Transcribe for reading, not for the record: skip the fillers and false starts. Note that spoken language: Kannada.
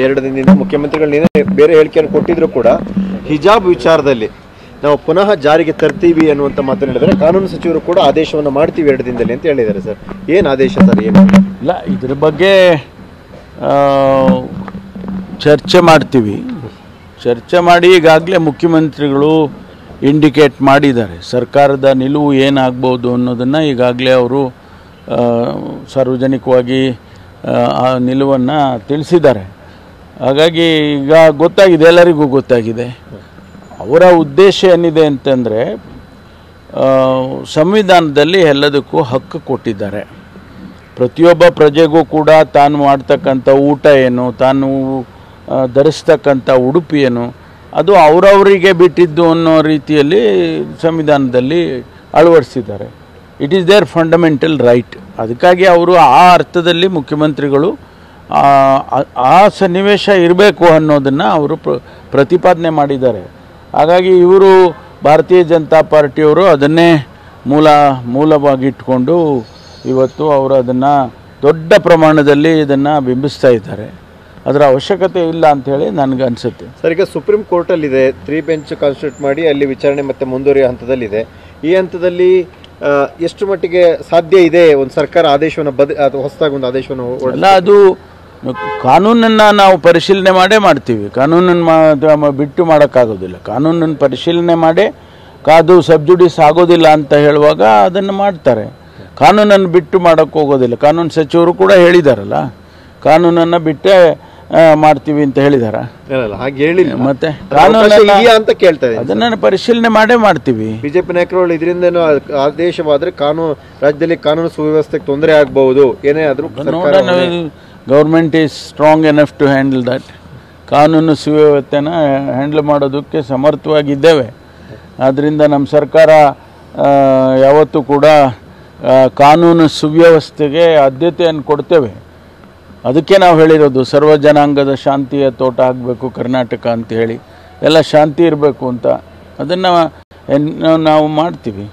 2 ದಿನದಿಂದ ಮುಖ್ಯಮಂತ್ರಿಗಳು ಬೇರೆ ಹೇಳಿಕೆಯನ್ನು ಕೊಟ್ಟಿದ್ರು ಕೂಡ ಹಿಜಾಬ್ ವಿಚಾರದಲ್ಲಿ ನಾವು ಪುನಃ ಜಾರಿಗೆ ತರ್ತೀವಿ ಅನ್ನುವಂಥ ಮಾತನ್ನು ಹೇಳಿದರೆ ಕಾನೂನು ಸಚಿವರು ಕೂಡ ಆದೇಶವನ್ನು ಮಾಡ್ತೀವಿ 2 ದಿನದಲ್ಲಿ ಅಂತ ಹೇಳಿದ್ದಾರೆ ಸರ್. ಏನು ಆದೇಶ ಸರ್? ಏನು ಇಲ್ಲ, ಇದ್ರ ಬಗ್ಗೆ ಚರ್ಚೆ ಮಾಡ್ತೀವಿ. ಚರ್ಚೆ ಮಾಡಿ ಈಗಾಗಲೇ ಮುಖ್ಯಮಂತ್ರಿಗಳು ಇಂಡಿಕೇಟ್ ಮಾಡಿದ್ದಾರೆ. ಸರ್ಕಾರದ ನಿಲುವು ಏನಾಗ್ಬೋದು ಅನ್ನೋದನ್ನು ಈಗಾಗಲೇ ಅವರು ಸಾರ್ವಜನಿಕವಾಗಿ ಆ ನಿಲುವನ್ನು ತಿಳಿಸಿದ್ದಾರೆ. ಹಾಗಾಗಿ ಈಗ ಗೊತ್ತಾಗಿದೆ, ಎಲ್ಲರಿಗೂ ಗೊತ್ತಾಗಿದೆ. ಅವರ ಉದ್ದೇಶ ಏನಿದೆ ಅಂತಂದರೆ, ಸಂವಿಧಾನದಲ್ಲಿ ಎಲ್ಲದಕ್ಕೂ ಹಕ್ಕು ಕೊಟ್ಟಿದ್ದಾರೆ. ಪ್ರತಿಯೊಬ್ಬ ಪ್ರಜೆಗೂ ಕೂಡ ತಾನು ಮಾಡ್ತಕ್ಕಂಥ ಊಟ ಏನು, ತಾನು ಧರಿಸ್ತಕ್ಕಂಥ ಉಡುಪು ಏನು, ಅದು ಅವರವರಿಗೆ ಬಿಟ್ಟಿದ್ದು ಅನ್ನೋ ರೀತಿಯಲ್ಲಿ ಸಂವಿಧಾನದಲ್ಲಿ ಅಳವಡಿಸಿದ್ದಾರೆ. It is their fundamental right. ಅದಕ್ಕಾಗಿ ಅವರು ಆ ಅರ್ಥದಲ್ಲಿ ಮುಖ್ಯಮಂತ್ರಿಗಳು ಆ ಸನ್ನಿವೇಶ ಇರಬೇಕು ಅನ್ನೋದನ್ನು ಅವರು ಪ್ರತಿಪಾದನೆ ಮಾಡಿದ್ದಾರೆ. ಹಾಗಾಗಿ ಇವರು ಭಾರತೀಯ ಜನತಾ ಪಾರ್ಟಿಯವರು ಅದನ್ನೇ ಮೂಲವಾಗಿ ಇಟ್ಕೊಂಡು ಇವತ್ತು ಅವರು ಅದನ್ನು ದೊಡ್ಡ ಪ್ರಮಾಣದಲ್ಲಿ ಇದನ್ನು ಬಿಂಬಿಸ್ತಾ ಇದ್ದಾರೆ. ಅದರ ಅವಶ್ಯಕತೆ ಇಲ್ಲ ಅಂಥೇಳಿ ನನಗೆ ಅನಿಸುತ್ತೆ. ಸರ್, ಈಗ ಸುಪ್ರೀಂ ಕೋರ್ಟಲ್ಲಿದೆ, 3 ಬೆಂಚ್ ಕಾನ್ಸ್ಟಿಟ್ಯೂಟ್ ಮಾಡಿ ಅಲ್ಲಿ ವಿಚಾರಣೆ ಮತ್ತೆ ಮುಂದುವರಿಯೋ ಹಂತದಲ್ಲಿದೆ. ಈ ಹಂತದಲ್ಲಿ ಎಷ್ಟು ಮಟ್ಟಿಗೆ ಸಾಧ್ಯ ಇದೆ ಒಂದು ಸರ್ಕಾರ ಆದೇಶವನ್ನು ಹೊಸದಾಗಿ ಒಂದು ಆದೇಶವನ್ನು ಅಲ್ಲ, ಅದು ಕಾನೂನನ್ನು ನಾವು ಪರಿಶೀಲನೆ ಮಾಡೇ ಮಾಡ್ತೀವಿ. ಕಾನೂನನ್ನು ಬಿಟ್ಟು ಮಾಡೋಕ್ಕಾಗೋದಿಲ್ಲ. ಕಾನೂನನ್ನು ಪರಿಶೀಲನೆ ಮಾಡೇ ಕಾದು ಸಬ್ಜುಡಿಸ್ ಆಗೋದಿಲ್ಲ ಅಂತ ಹೇಳುವಾಗ ಅದನ್ನು ಮಾಡ್ತಾರೆ. ಕಾನೂನನ್ನು ಬಿಟ್ಟು ಮಾಡೋಕ್ಕೆ ಹೋಗೋದಿಲ್ಲ. ಕಾನೂನು ಸಚಿವರು ಕೂಡ ಹೇಳಿದಾರಲ್ಲ, ಕಾನೂನನ್ನು ಬಿಟ್ಟೇ ಮಾಡ್ತೀವಿ ಅಂತ ಹೇಳಿದಾರ. ಹಾಗೆ ಹೇಳಿಲ್ಲ, ಮತ್ತೆ ಅಂತ ಕೇಳ್ತಾ ಇದ್ದೀನಿ. ಅದನ್ನು ಪರಿಶೀಲನೆ ಮಾಡೇ ಮಾಡ್ತೀವಿ. ಬಿಜೆಪಿ ನಾಯಕರು ಇದರಿಂದ ಆದೇಶವಾದ್ರೆ ರಾಜ್ಯದಲ್ಲಿ ಕಾನೂನು ಸುವ್ಯವಸ್ಥೆಗೆ ತೊಂದರೆ ಆಗಬಹುದು, ಏನೇ ಆದ್ರೂ government is strong enough to handle that. ಕಾನೂನು ಸುವ್ಯವಸ್ಥೆನ ಹ್ಯಾಂಡಲ್ ಮಾಡೋದಕ್ಕೆ ಸಮರ್ಥವಾಗಿದ್ದೇವೆ. ಆದ್ದರಿಂದ ನಮ್ಮ ಸರ್ಕಾರ ಯಾವತ್ತೂ ಕೂಡ ಕಾನೂನು ಸುವ್ಯವಸ್ಥೆಗೆ ಆದ್ಯತೆಯನ್ನು ಕೊಡ್ತೇವೆ. ಅದಕ್ಕೆ ನಾವು ಹೇಳಿರೋದು ಸರ್ವ ಜನಾಂಗದ ಶಾಂತಿಯ ತೋಟ ಆಗಬೇಕು ಕರ್ನಾಟಕ ಅಂತ ಹೇಳಿ, ಎಲ್ಲ ಶಾಂತಿ ಇರಬೇಕು ಅಂತ. ಅದನ್ನು ನಾವು ಮಾಡ್ತೀವಿ.